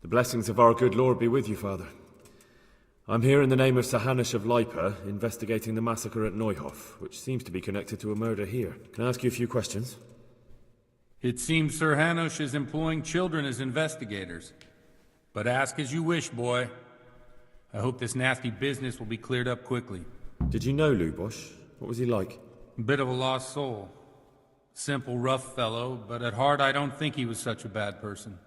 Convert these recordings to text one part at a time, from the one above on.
The blessings of our good Lord be with you, Father. I'm here in the name of Sir Hanush of Lipa, investigating the massacre at Neuhof, which seems to be connected to a murder here. Can I ask you a few questions? It seems Sir Hanush is employing children as investigators. But ask as you wish, boy. I hope this nasty business will be cleared up quickly. Did you know Lubosh? What was he like? A bit of a lost soul. Simple, rough fellow, but at heart I don't think he was such a bad person.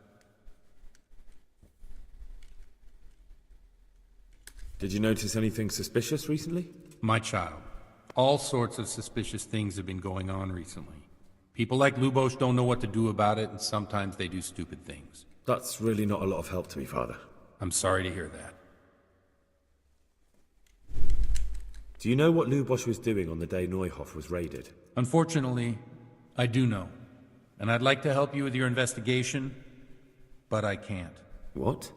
Did you notice anything suspicious recently? My child, all sorts of suspicious things have been going on recently. People like Lubosh don't know what to do about it, and sometimes they do stupid things. That's really not a lot of help to me, Father. I'm sorry to hear that. Do you know what Lubosh was doing on the day Neuhof was raided? Unfortunately, I do know. And I'd like to help you with your investigation, but I can't. What?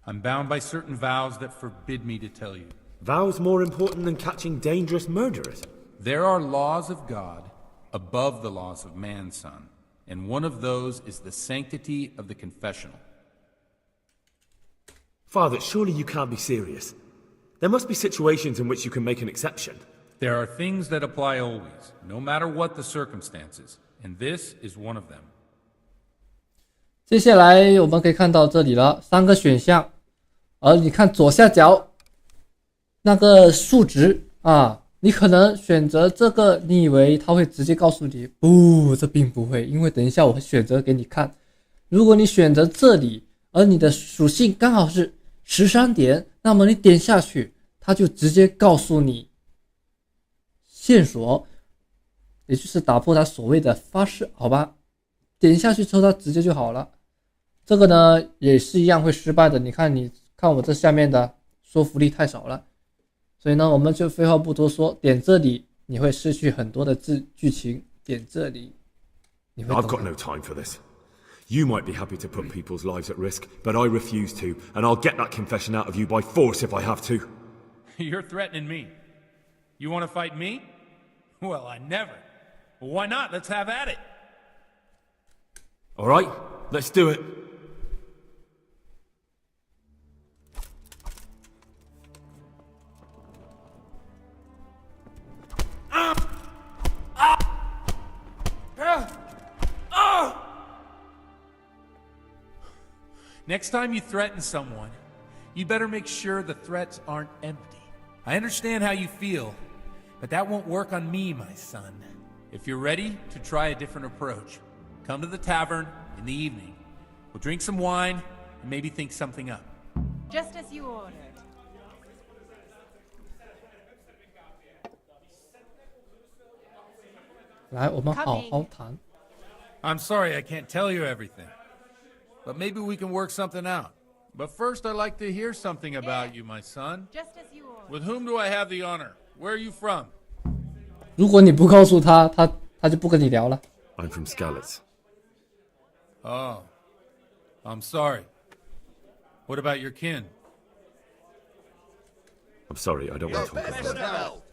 I'm bound by certain vows that forbid me to tell you. Vows more important than catching dangerous murderers? There are laws of God above the laws of man, son. And one of those is the sanctity of the confessional. Father, surely you can't be serious. There must be situations in which you can make an exception. There are things that apply always, no matter what the circumstances. And this is one of them. 接下来我们可以看到这里了3个选项，而你看左下角那个数值啊，你可能选择这个，你以为它会直接告诉你，不，这并不会，因为等一下我会选择给你看。如果你选择这里，而你的属性刚好是13点，那么你点下去，它就直接告诉你线索，也就是打破它所谓的发誓，好吧？点下去之后它直接就好了。这个呢也是一样会失败的，你看我这下面的说服力太少了，所以呢我们就废话不多说，点这里你会失去很多的剧情，点这里你会懂。 I've got no time for this. You might be happy to put people's lives at risk, but I refuse to, and I'll get that confession out of you by force if I have to. You're threatening me. You want to fight me? Well, I never. Well, why not? Let's have at it. All right, let's do it. Next time you threaten someone, you better make sure the threats aren't empty. I understand how you feel, but that won't work on me, my son. If you're ready to try a different approach, come to the tavern in the evening. We'll drink some wine and maybe think something up. Just as you ordered. 来，我们好好谈。 I'm sorry I can't tell you everything, but maybe we can work something out. But first I'd like to hear something about you, my son. Just as you ordered. With whom do I have the honor? Where are you from? 如果你不告诉他，他就不跟你聊了。 I'm from Skalitz. Oh, I'm sorry. What about your kin? I'm sorry, I don't want to talk about it.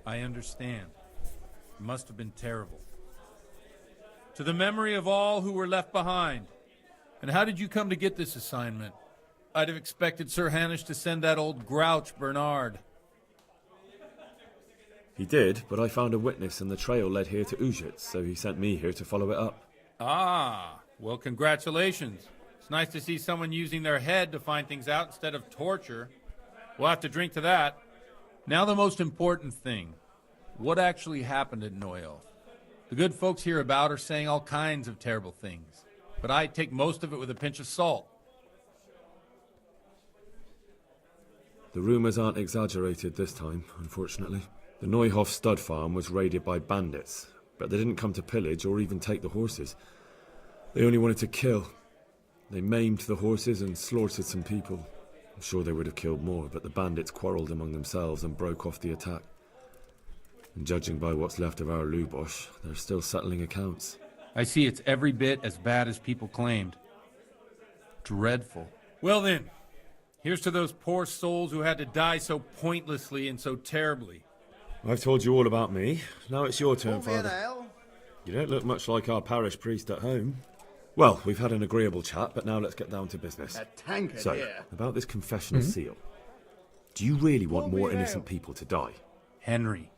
I understand. It must have been terrible. To the memory of all who were left behind. And how did you come to get this assignment? I'd have expected Sir Hanush to send that old grouch, Bernard. He did, but I found a witness and the trail led here to Ujit, so he sent me here to follow it up. Ah, well, congratulations. It's nice to see someone using their head to find things out instead of torture. We'll have to drink to that. Now the most important thing. What actually happened at Neuhof? The good folks hereabout are saying all kinds of terrible things, but I take most of it with a pinch of salt. The rumours aren't exaggerated this time, unfortunately. The Neuhof stud farm was raided by bandits, but they didn't come to pillage or even take the horses. They only wanted to kill. They maimed the horses and slaughtered some people. I'm sure they would have killed more, but the bandits quarrelled among themselves and broke off the attack. And judging by what's left of our Lubosh, they're still settling accounts. I see it's every bit as bad as people claimed. Dreadful. Well then, here's to those poor souls who had to die so pointlessly and so terribly. I've told you all about me. Now it's your turn, Pour me an Father. ale. You don't look much like our parish priest at home. Well, we've had an agreeable chat, but now let's get down to business. That tankard So, here. about this confessional seal. Do you really want more innocent people to die? Henry,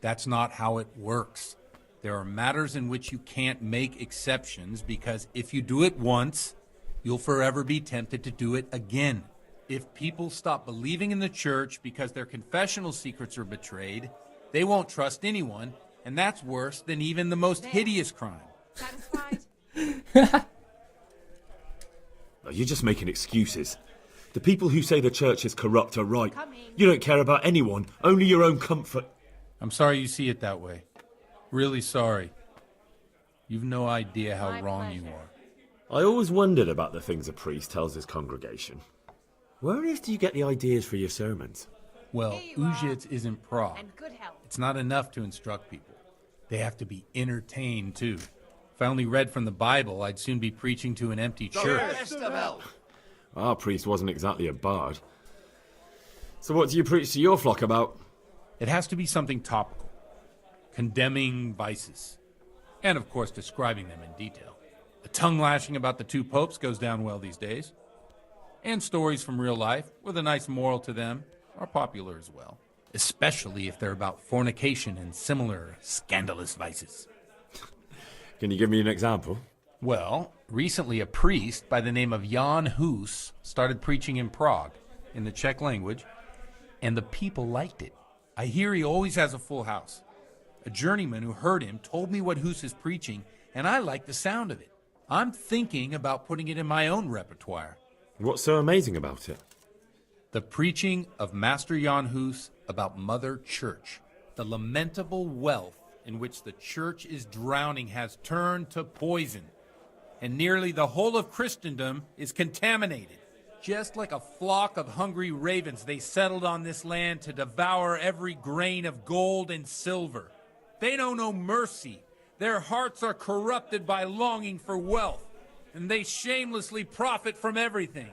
that's not how it works. There are matters in which you can't make exceptions because if you do it once, you'll forever be tempted to do it again. If people stop believing in the church because their confessional secrets are betrayed, they won't trust anyone, and that's worse than even the most hideous crime. Satisfied? Oh, you're just making excuses. The people who say the church is corrupt are right. Coming. You don't care about anyone, only your own comfort. I'm sorry you see it that way. Really sorry. You've no idea how My wrong you pleasure. are. I always wondered about the things a priest tells his congregation. Where on earth do you get the ideas for your sermons? Well, Here you are. Ujits isn't Prague. And good health. It's not enough to instruct people. They have to be entertained, too. If I only read from the Bible, I'd soon be preaching to an empty church. Best of help. Our priest wasn't exactly a bard. So what do you preach to your flock about? It has to be something topical, condemning vices, and of course describing them in detail. The tongue lashing about the two popes goes down well these days. And stories from real life, with a nice moral to them, are popular as well. Especially if they're about fornication and similar scandalous vices. Can you give me an example? Well, recently a priest by the name of Jan Hus started preaching in Prague, in the Czech language, and the people liked it. I hear he always has a full house. A journeyman who heard him told me what Hus is preaching, and I like the sound of it. I'm thinking about putting it in my own repertoire. What's so amazing about it? The preaching of Master Jan Hus about Mother Church. The lamentable wealth in which the church is drowning has turned to poison, and nearly the whole of Christendom is contaminated. Just like a flock of hungry ravens, they settled on this land to devour every grain of gold and silver. They know no mercy. Their hearts are corrupted by longing for wealth, and they shamelessly profit from everything.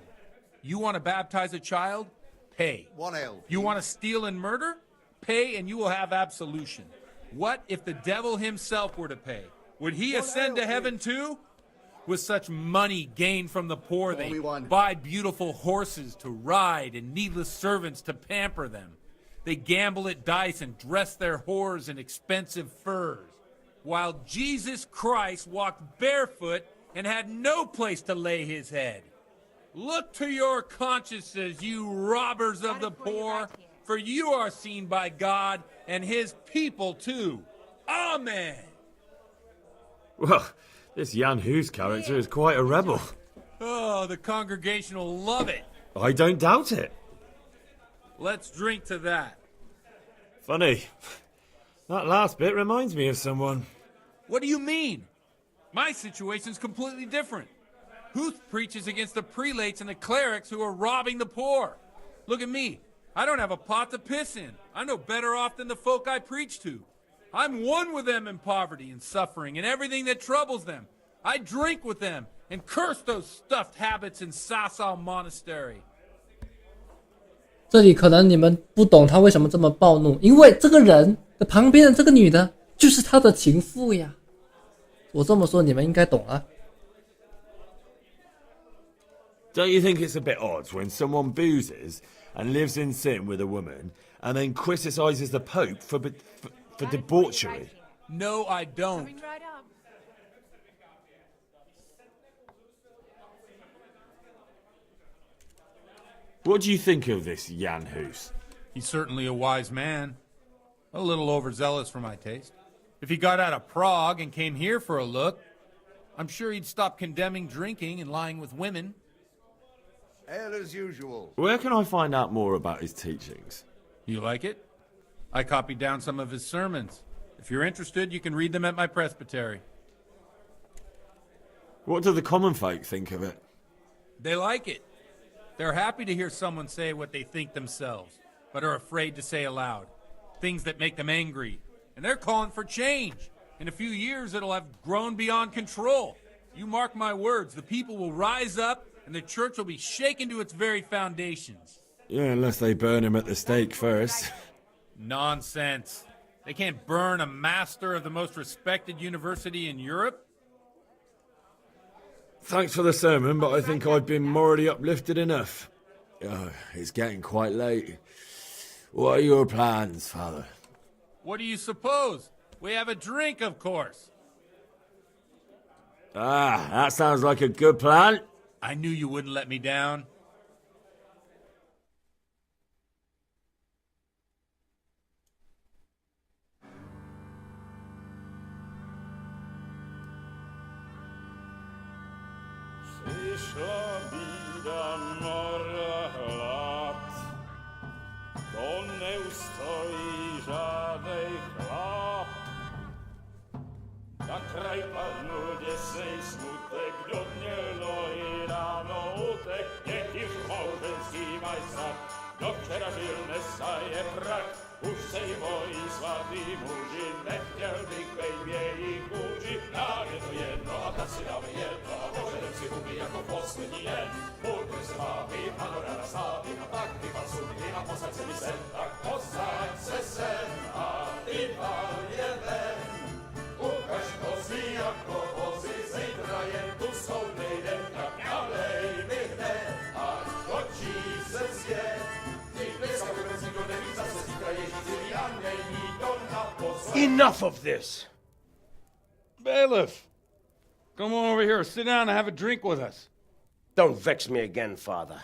You want to baptize a child? Pay. 1 ale. You want to steal and murder? Pay and you will have absolution. What if the devil himself were to pay? Would he ascend to heaven too? With such money gained from the poor, they Only one. buy beautiful horses to ride and needless servants to pamper them. They gamble at dice and dress their whores in expensive furs, while Jesus Christ walked barefoot and had no place to lay his head. Look to your consciences, you robbers of the poor, for you are seen by God and his people too. Amen. Well, this Jan Hus character is quite a rebel. Oh, the congregation will love it. I don't doubt it. Let's drink to that. Funny. That last bit reminds me of someone. What do you mean? My situation's completely different. Huth preaches against the prelates and the clerics who are robbing the poor. Look at me. I don't have a pot to piss in. I'm no better off than the folk I preach to. I'm one with them in poverty and suffering and everything that troubles them. I drink with them and curse those stuffed habits in Sasau Monastery. 这里可能你们不懂他为什么这么暴怒，因为这个人的旁边的这个女的就是他的情妇呀。我这么说你们应该懂了。Don't you think it's a bit odd when someone boozes and lives in sin with a woman and then criticizes the Pope for debauchery? No, I don't. Coming right up. What do you think of this Jan Hus? He's certainly a wise man. A little overzealous for my taste. If he got out of Prague and came here for a look, I'm sure he'd stop condemning drinking and lying with women. Ale as usual. Where can I find out more about his teachings? You like it? I copied down some of his sermons. If you're interested, you can read them at my presbytery. What do the common folk think of it? They like it. They're happy to hear someone say what they think themselves, but are afraid to say aloud. Things that make them angry. And they're calling for change. In a few years, it'll have grown beyond control. You mark my words, the people will rise up, and the church will be shaken to its very foundations. Yeah, unless they burn him at the stake first. Nonsense. They can't burn a master of the most respected university in Europe. Thanks for the sermon, but I think I've been morally uplifted enough. It's getting quite late. What are your plans, Father? What do you suppose? We have a drink, of course. Ah, that sounds like a good plan. I knew you wouldn't let me down. Na kraj padł desej smutek, do mnie i rano utek, niech już małżeński majstak, do wczera żylne staje brak, już sej moi słaby murzy, nie chciał bej i kurzy, na jedno, a tacy damy jedno, a może lepszy hubi jako poslední jen, budmy słaby, panorama stawy, a tak ty pan sudny, a posadź se mi sen, tak posadź se sen, a ty pan jeden. Ukaż kozy, jako wozy, zejtra jen tu są nejden, tak nalejmy hned, a to ci se zje. Ty bleska wybrać go newica, se zitra jeździ, a nejmí to na posłach. Enough of this! Bailiff, come on over here, sit down and have a drink with us. Don't vex me again, Father.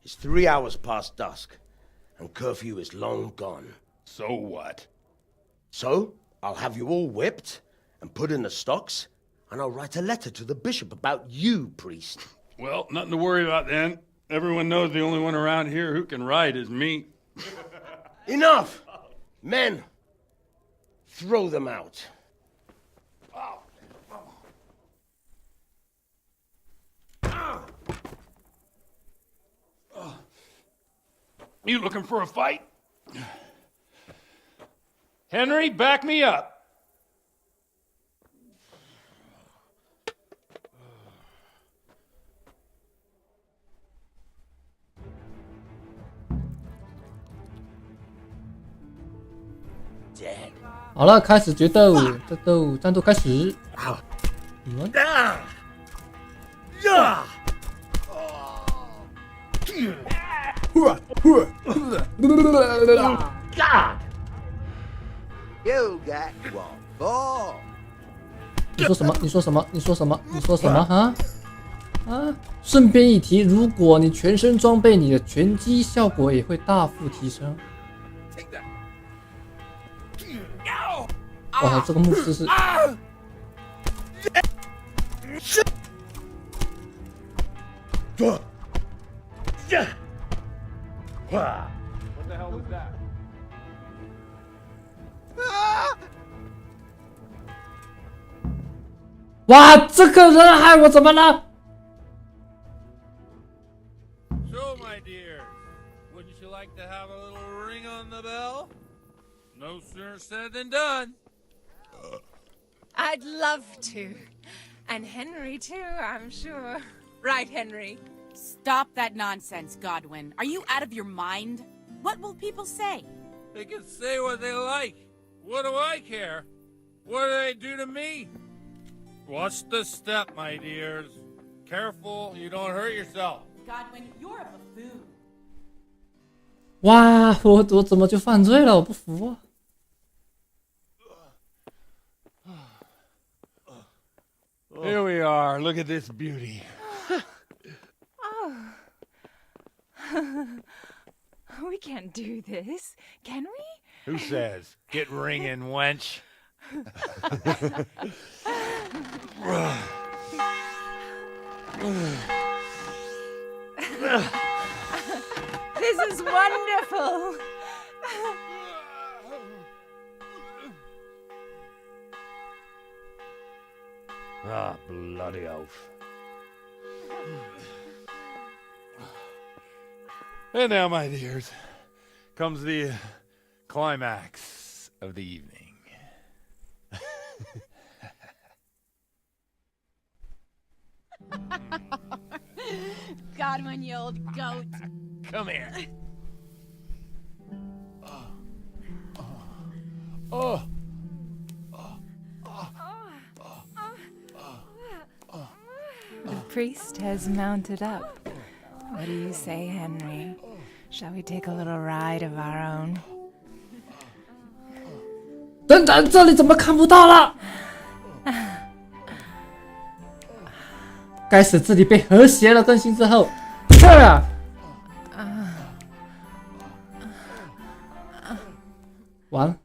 It's 3 hours past dusk, and curfew is long gone. So what? So, I'll have you all whipped and put in the stocks, and I'll write a letter to the bishop about you, priest. Well, nothing to worry about then. Everyone knows the only one around here who can write is me. Enough! Men, throw them out. You looking for a fight? Henry, back me up. Dead. 好了，开始决斗，战斗开始。You got what for? 你说什么？你说什么？你说什么？你说什么？啊啊！顺便一提，如果你全身装备，你的拳击效果也会大幅提升。哇，这个牧师是。What the hell was that? 哇，这个人害我怎么了？ So, my dear, wouldn't you like to have a little ring on the bell? No sooner said than done. I'd love to. And Henry, too, I'm sure. Right, Henry? Stop that nonsense, Godwin. Are you out of your mind? What will people say? They can say what they like. What do I care? What do they do to me? Watch the step, my dears. Careful, you don't hurt yourself. Godwin, you're a buffoon. 哇，我怎么就犯罪了？我不服啊！ Here we are. Look at this beauty. We can't do this, can we? Who says? Get ringing, wench. This is wonderful. Ah, bloody oath. And now, my dears, comes the climax of the evening. Godwin, you old goat. Come here. Oh. priest has mounted up. What do you say, Henry? Shall we take a little ride of our own? 等等，这里怎么看不到了？该死，这里被和谐了。更新之后，这儿啊，完了。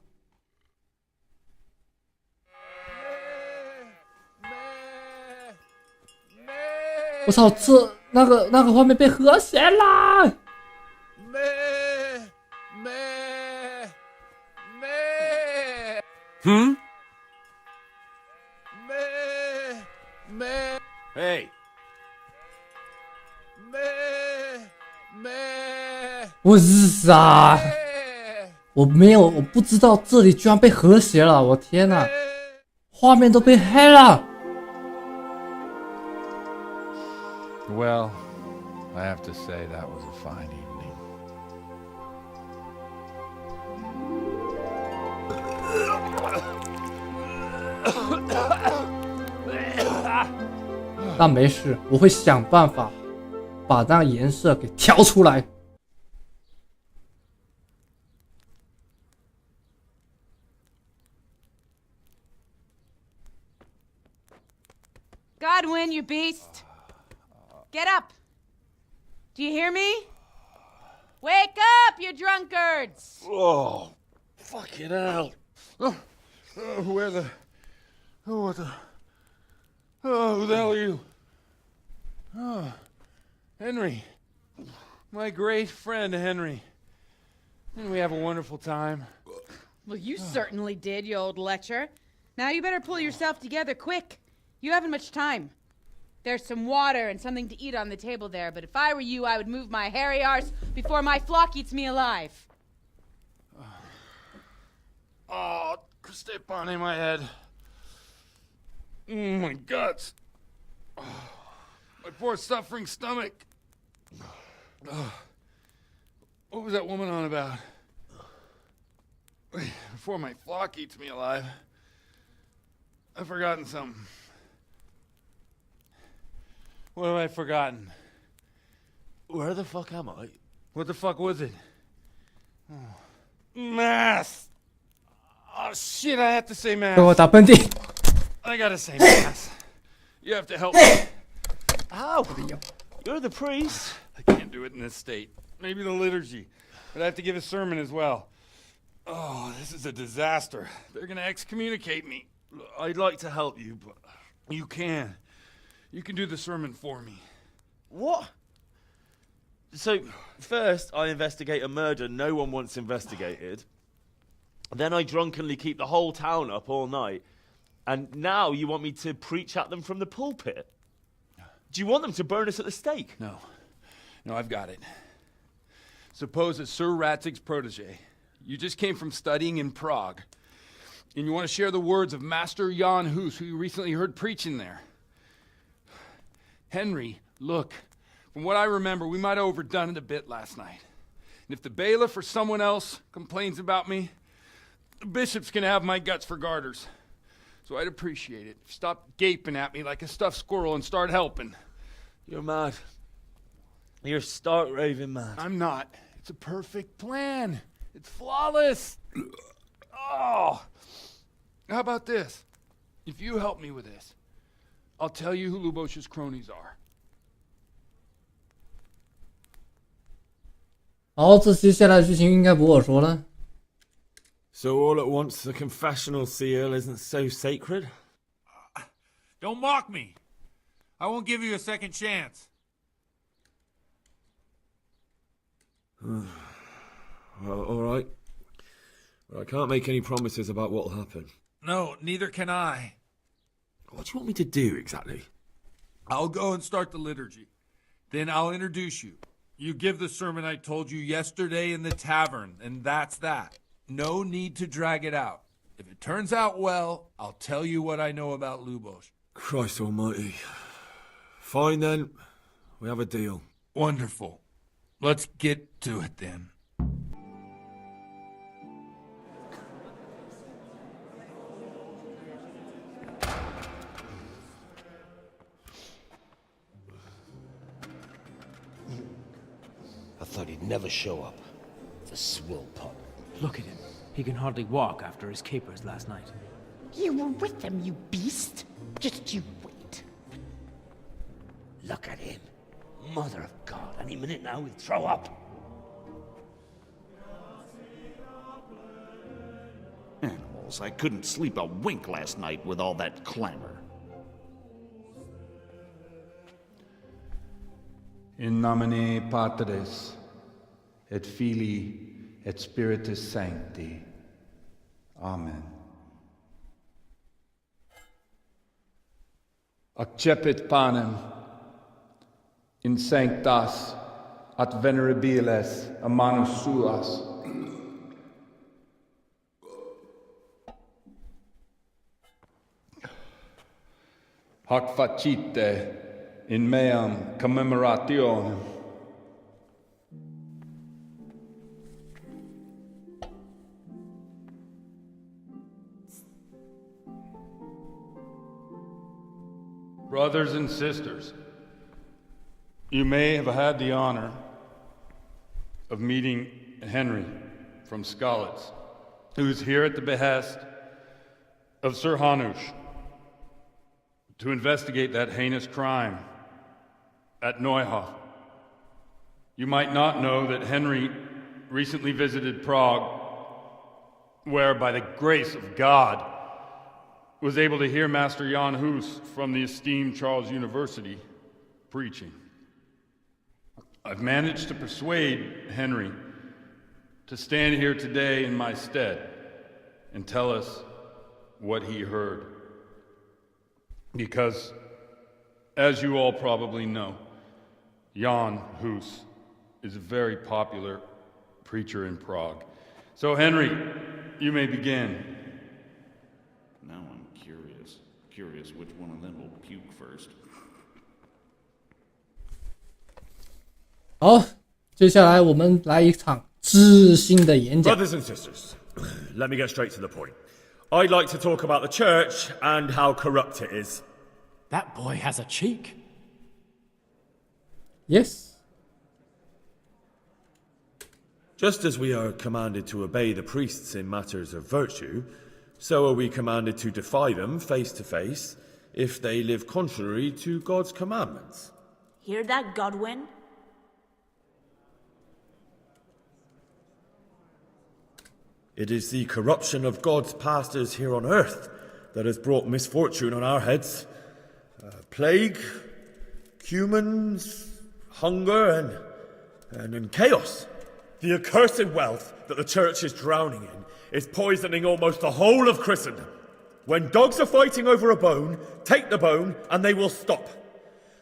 我操，这那个画面被和谐了。Hey. 我日啊！我不知道这里居然被和谐了，我天哪！画面都被黑了。Well, I have to say that was a fine evening. 但没事，我会想办法把那个颜色给调出来。Godwin, you beast! Get up! Do you hear me? Wake up, you drunkards! Oh, fucking hell. Where the... Oh, what the... Oh, who the hell are you? Oh, Henry. My great friend, Henry. Didn't we have a wonderful time? Well, you certainly did, you old lecher. Now you better pull yourself together quick. You haven't much time. There's some water and something to eat on the table there, but if I were you, I would move my hairy arse before my flock eats me alive. Oh, step on in my head. My guts. Oh, my poor suffering stomach. Oh, what was that woman on about? Before my flock eats me alive. I've forgotten something. What have I forgotten? Where the fuck am I? What the fuck was it? Oh. Mass! Oh shit, I have to say mass. 给我打喷嚏。 I gotta say mass. You have to help me. How? You're the priest. I can't do it in this state. Maybe the liturgy. But I have to give a sermon as well. Oh, this is a disaster. They're gonna excommunicate me. I'd like to help you, but you can. You can do the sermon for me. What? So, first I investigate a murder no one wants investigated. Then I drunkenly keep the whole town up all night. And now you want me to preach at them from the pulpit? Do you want them to burn us at the stake? No. No, I've got it. Suppose that Sir Ratzig's protege. You just came from studying in Prague. And you want to share the words of Master Jan Hus, who you recently heard preaching there. Henry, look. From what I remember, we might have overdone it a bit last night. And if the bailiff or someone else complains about me, the bishop's gonna have my guts for garters. So I'd appreciate it. Stop gaping at me like a stuffed squirrel and start helping. You're mad. You're stark raving mad. I'm not. It's a perfect plan. It's flawless. Oh. How about this? If you help me with this, I'll tell you who Lubosh's cronies are. 好，这接下来的剧情应该不我说了。 So all at once, the confessional seal isn't so sacred? Don't mock me. I won't give you a second chance. Well, all right. Well, I can't make any promises about what'll happen. No, neither can I. What do you want me to do exactly? I'll go and start the liturgy. Then I'll introduce you. You give the sermon I told you yesterday in the tavern, and that's that. No need to drag it out. If it turns out well, I'll tell you what I know about Lubosh. Christ almighty. Fine then. We have a deal. Wonderful. Let's get to it then. thought he'd never show up. The swill pot. Look at him. He can hardly walk after his capers last night. You were with them, you beast. Just you wait. Look at him. Mother of God, any minute now he'll throw up. Animals, I couldn't sleep a wink last night with all that clamor. In nomine Patris, et Filii, et Spiritus Sancti. Amen. Accepit panem in sanctas at venerabiles a manus suas. Hoc facite in meam commemorationem. Brothers and sisters, you may have had the honor of meeting Henry from Skalitz, who is here at the behest of Sir Hanush to investigate that heinous crime at Neuhof. You might not know that Henry recently visited Prague, where, by the grace of God, was able to hear Master Jan Hus from the esteemed Charles University preaching. I've managed to persuade Henry to stand here today in my stead and tell us what he heard. Because, as you all probably know, Jan Hus is a very popular preacher in Prague. So, Henry, you may begin. Now I'm curious which one of them will puke first. 好，接下来我们来一场知心的演讲。 Brothers and sisters, let me get straight to the point. I'd like to talk about the church and how corrupt it is. That boy has a cheek. Yes. Just as we are commanded to obey the priests in matters of virtue, so are we commanded to defy them face to face if they live contrary to God's commandments. Hear that, Godwin? It is the corruption of God's pastors here on earth that has brought misfortune on our heads. Plague, humans, hunger, and chaos. The accursed wealth that the church is drowning in is poisoning almost the whole of Christendom. When dogs are fighting over a bone, take the bone and they will stop.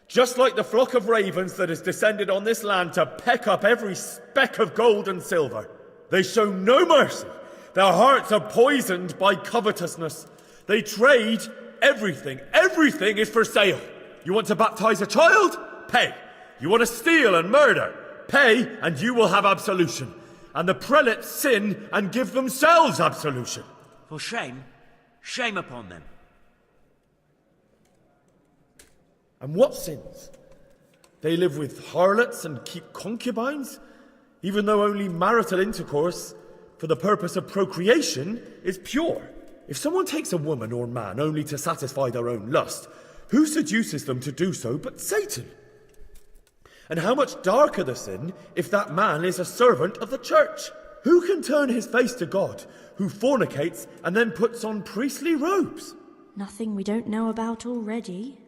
Just like the flock of ravens that has descended on this land to peck up every speck of gold and silver. They show no mercy. Their hearts are poisoned by covetousness. They trade everything. Everything is for sale. You want to baptize a child? Pay. You want to steal and murder? Pay, and you will have absolution. And the prelates sin and give themselves absolution. For shame. Shame upon them. And what sins? They live with harlots and keep concubines, even though only marital intercourse for the purpose of procreation is pure. If someone takes a woman or man only to satisfy their own lust, who seduces them to do so but Satan? And how much darker the sin if that man is a servant of the church? Who can turn his face to God, who fornicates and then puts on priestly robes? Nothing we don't know about already.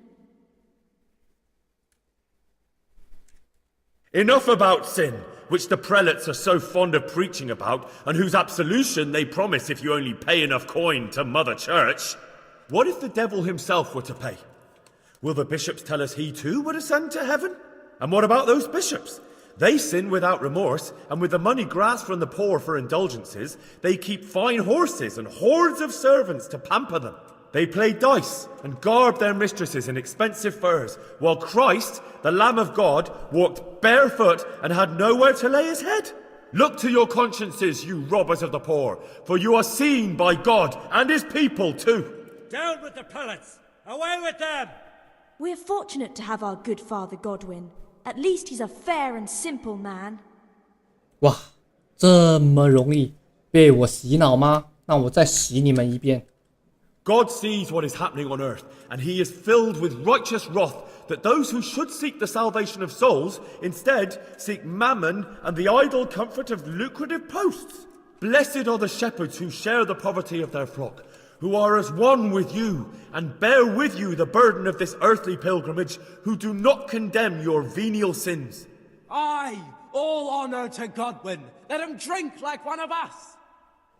Enough about sin, which the prelates are so fond of preaching about, and whose absolution they promise if you only pay enough coin to Mother Church. What if the devil himself were to pay? Will the bishops tell us he too would ascend to heaven? And what about those bishops? They sin without remorse, and with the money grasped from the poor for indulgences, they keep fine horses and hordes of servants to pamper them. They play dice and garb their mistresses in expensive furs, while Christ, the Lamb of God, walked barefoot and had nowhere to lay his head. Look to your consciences, you robbers of the poor, for you are seen by God and his people too. Down with the prelates! Away with them! We're fortunate to have our good Father Godwin. At least he's a fair and simple man. 哇，这么容易被我洗脑吗？那我再洗你们一遍。God sees what is happening on earth, and he is filled with righteous wrath that those who should seek the salvation of souls instead seek mammon and the idle comfort of lucrative posts. Blessed are the shepherds who share the poverty of their flock, who are as one with you and bear with you the burden of this earthly pilgrimage, who do not condemn your venial sins. Aye, all honor to Godwin. Let him drink like one of us.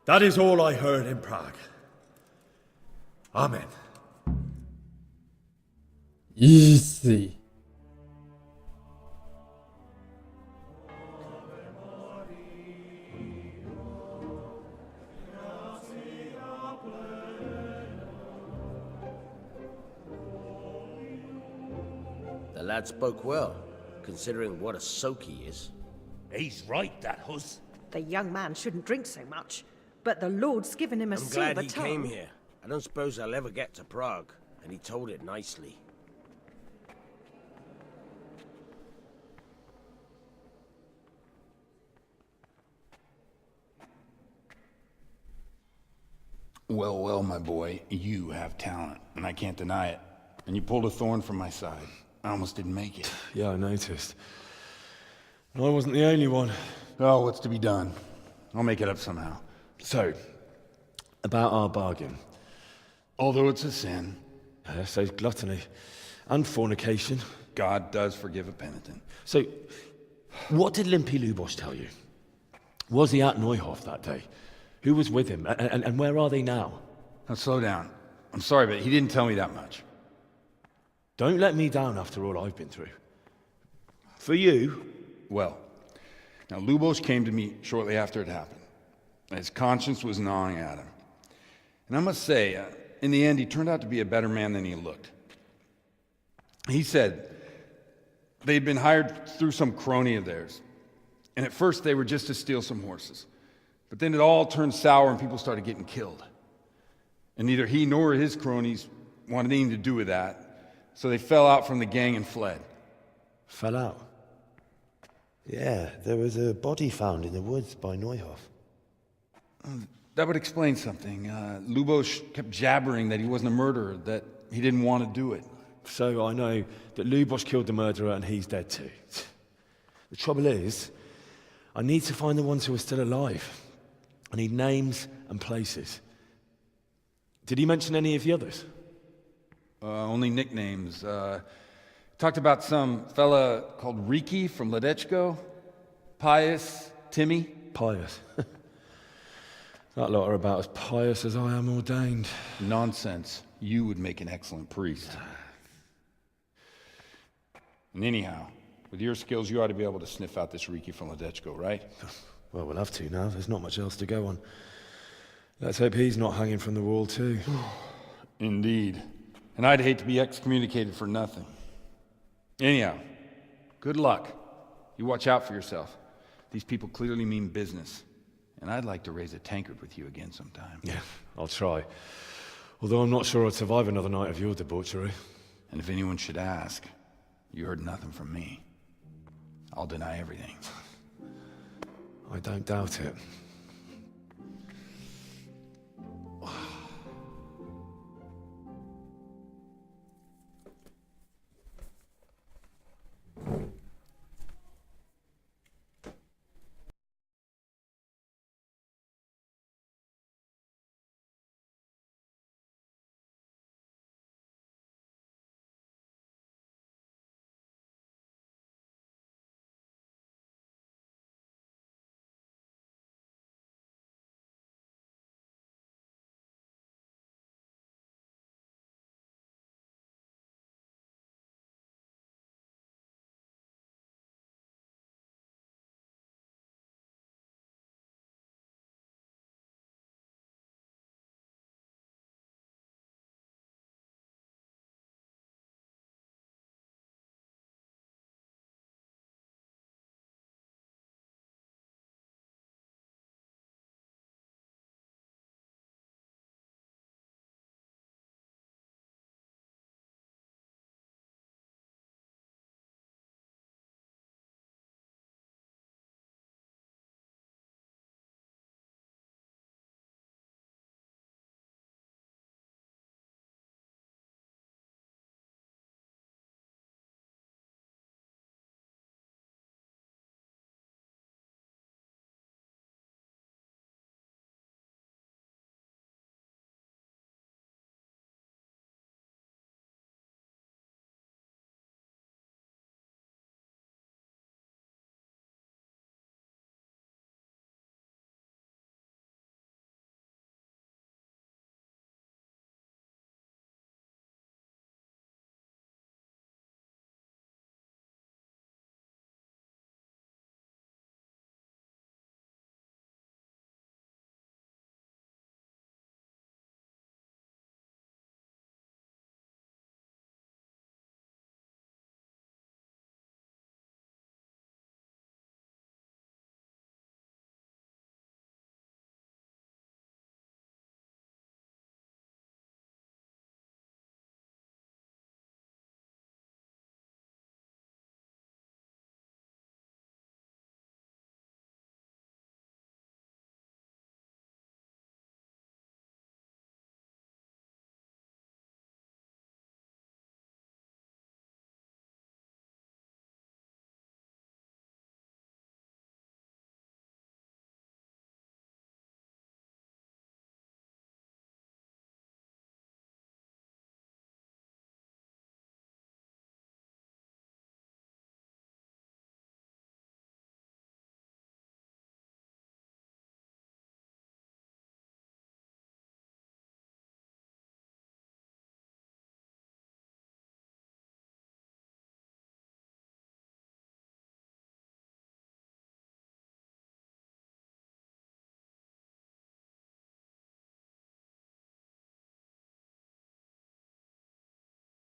That is all I heard in Prague. Amen. Easy. The lad spoke well, considering what a soak he is. He's right, that Hus. The young man shouldn't drink so much, but the Lord's given him a I'm silver glad he tongue. came here. I don't suppose I'll ever get to Prague, and he told it nicely. Well, well, my boy, you have talent, and I can't deny it. And you pulled a thorn from my side. I almost didn't make it. Yeah, I noticed. And I wasn't the only one. Oh, what's to be done? I'll make it up somehow. So, about our bargain. Although it's a sin. So gluttony and fornication. God does forgive a penitent. So, what did Limpy Lubos tell you? Was he at Neuhof that day? Who was with him? And where are they now? Now slow down. I'm sorry, but he didn't tell me that much. Don't let me down after all I've been through. For you... Well, now Lubos came to me shortly after it happened. His conscience was gnawing at him. And I must say, in the end, he turned out to be a better man than he looked. He said they'd been hired through some crony of theirs. And at first they were just to steal some horses. But then it all turned sour and people started getting killed. And neither he nor his cronies wanted anything to do with that. So they fell out from the gang and fled. Fell out? Yeah, there was a body found in the woods by Neuhof. That would explain something. Lubos kept jabbering that he wasn't a murderer, that he didn't want to do it. So I know that Lubos killed the murderer and he's dead too. The trouble is, I need to find the ones who are still alive. I need names and places. Did he mention any of the others? Only nicknames. Talked about some fella called Riki from Ledechko, Pius, Timmy. Pius. That lot are about as pious as I am ordained. Nonsense. You would make an excellent priest. And anyhow, with your skills, you ought to be able to sniff out this Riki from Ledechko, right? Well, we'll have to now. There's not much else to go on. Let's hope he's not hanging from the wall too. Indeed. And I'd hate to be excommunicated for nothing. Anyhow, good luck. You watch out for yourself. These people clearly mean business. And I'd like to raise a tankard with you again sometime. Yeah, I'll try. Although I'm not sure I'd survive another night of your debauchery. And if anyone should ask, you heard nothing from me. I'll deny everything. I don't doubt it.